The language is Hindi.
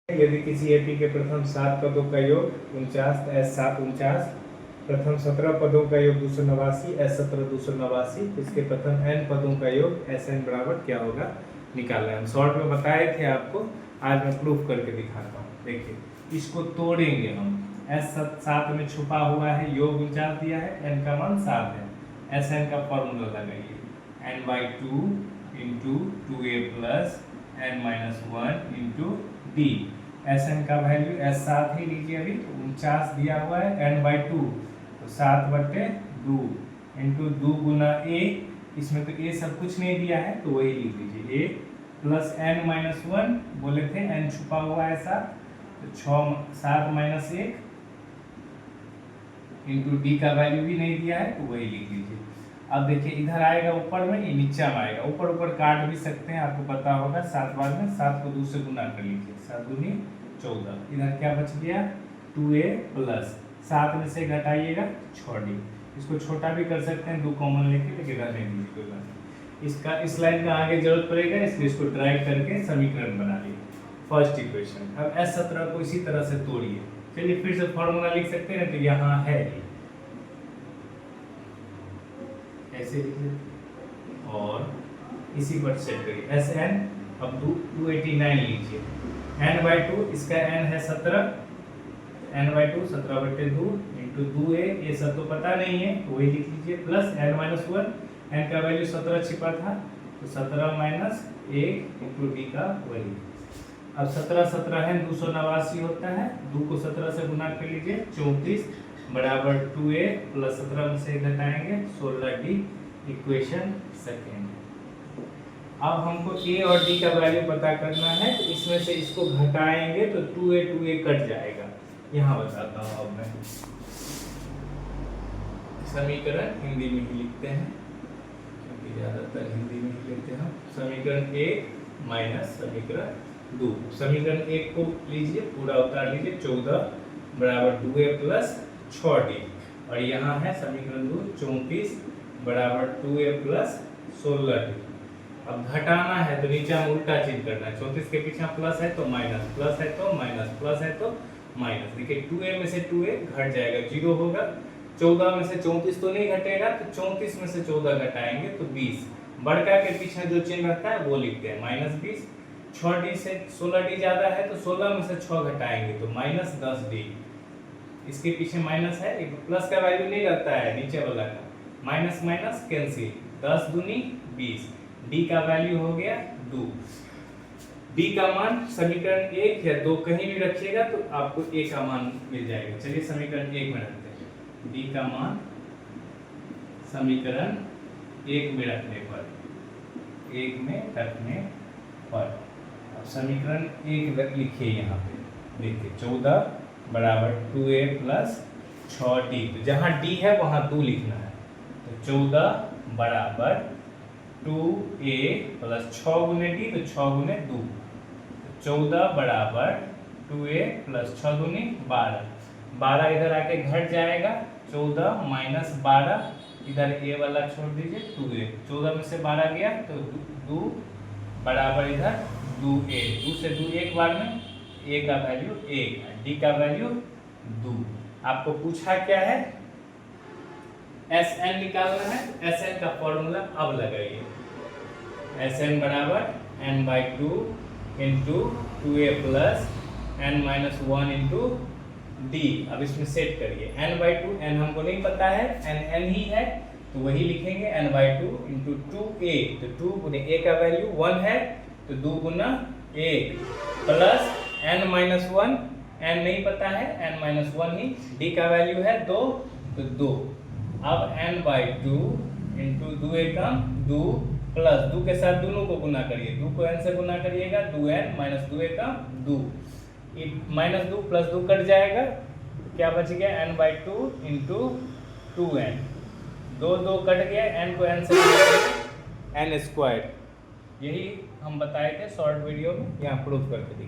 यदि किसी एपी के प्रथम 7 पदों का योग 49 S7 49, प्रथम 17 पदों का योग 289 S17 289, इसके प्रथम n पदों का योग Sn बराबर क्या होगा निकालना है। हम शॉर्ट में बताए थे आपको, आज मैं प्रूफ करके दिखाता हूँ। देखिए इसको तोड़ेंगे हम। S7 में छुपा हुआ है, योग 49 दिया है, n का मान 7 है। Sn का फॉर्मूला लगाइए, n/2 into 2a plus n-1 into d। Sn का वैल्यू S7 ही लीजिए, अभी 49 दिया हुआ है, n/2 तो 7/2 इंटू 2 गुना a, इसमें तो a सब कुछ नहीं दिया है तो वही लिख लीजिए, a प्लस n-1, बोले थे n छुपा हुआ है 7, तो 7 - 1 इंटू d का वैल्यू भी नहीं दिया है तो वही लिख लीजिए। अब देखिए इधर आएगा ऊपर में, ये नीचे में आएगा, ऊपर ऊपर काट भी सकते हैं, आपको पता होगा। 7 बार में 7 को 2 से गुना कर लीजिए, 7 दूनी 14। इधर क्या बच गया 2a प्लस 7 में से घटाइएगा 6d। इसको छोटा भी कर सकते हैं 2 कॉमन लेके, लेकिन रहने दीजिए कोई बात नहीं। इसका इस लाइन का आगे जरूरत पड़ेगा, इसलिए इसको ड्राइव करके समीकरण बना लिए फर्स्ट इक्वेशन। अब S17 को इसी तरह से तोड़िए। चलिए फिर से फॉर्मूला लिख सकते हैं, तो यहाँ है ऐसे लिखिए और इसी पर सेट करिए Sn। अब 289 लीजिए, n/2, इसका n है 17, n/2 17/2 इंटू 2a, ये सब तो पता नहीं है तो वही लिख लीजिए, प्लस n-1, n का वैल्यू 17 छिपा था तो 17 - 1 इंटू d का वही। अब 17 है 289 होता है, 2 को 17 से गुना कर लीजिए, 34 बराबर 2a प्लस 17 में से घटाएंगे 16d, इक्वेशन सेकेंड। अब हमको a और d का वैल्यू पता करना है, तो इसमें से इसको घटाएंगे तो 2a कट जाएगा। यहाँ बताता हूँ, अब मैं समीकरण हिंदी में ही लिखते हैं क्योंकि ज्यादातर हिंदी में ही लेते हैं। समीकरण 1 माइनस समीकरण 2। समीकरण 1 को लीजिए, पूरा उतार लीजिए, 14 बराबर 2a प्लस 6d, और यहाँ है समीकरण 2 34 बराबर 2a प्लस 16d। अब घटाना है तो नीचे हम उल्टा चीज करना है, 34 के पीछे प्लस है तो माइनस, प्लस है तो माइनस, प्लस है तो माइनस। देखिए 2a में से 2a घट जाएगा, 0 होगा। 14 में से 34 तो नहीं घटेगा, तो 34 में से 14 घटाएंगे तो 20। बड़का के पीछे जो चिन्ह रहता है वो लिखते हैं -20। 6d से 16d ज्यादा है तो 16 में से 6 घटाएंगे तो -10d। इसके पीछे माइनस है, एक प्लस का वैल्यू नहीं रहता है नीचे वाला का, माइनस माइनस कैंसिल, 10 दूनी 20, d का वैल्यू हो गया 2। d का मान समीकरण 1 या 2 कहीं भी रखिएगा तो आपको a का मान मिल जाएगा। चलिए समीकरण 1 में रखते हैं, d का मान समीकरण 1 में रखने पर अब समीकरण 1 लिखिए यहाँ पे। देखिए 14 बराबर 2a प्लस 6d, तो जहाँ d है वहाँ 2 लिखना है, तो 14 बराबर 2a प्लस 6 गुने d, तो 6 गुने 2, तो 14 बराबर 2a प्लस 6 दूनी 12। 12 इधर आके घट जाएगा, 14 माइनस 12, इधर a वाला छोड़ दीजिए, 2a। 14 में से 12 गया तो 2 बराबर इधर 2a, 2 से 2 एक बार में, a का वैल्यू 1, d का वैल्यू 2। आपको पूछा क्या है, Sn निकालना है। Sn का फॉर्मूला अब लगाइए, Sn बराबर n/2 into 2a plus n-1 into d। अब इसमें सेट करिए, n/2, n हमको नहीं पता है, n ही है तो वही लिखेंगे, n/2 इंटू 2a, तो 2 गुने a का वैल्यू 1 है तो 2 गुना 1 प्लस n-1, n नहीं पता है, n-1 ही, d का वैल्यू है 2 तो 2। अब n/2 इंटू 2a का 2 प्लस 2 के साथ दोनों को गुना करिए, 2 को n से गुना करिएगा, 2n माइनस 2a का 2, -2 प्लस 2 कट जाएगा, क्या बच गया n/2 इंटू 2n, 2 कट गया, n को n से n²। यही हम बताए थे शॉर्ट वीडियो में, यहाँ प्रूफ करके दिखाए।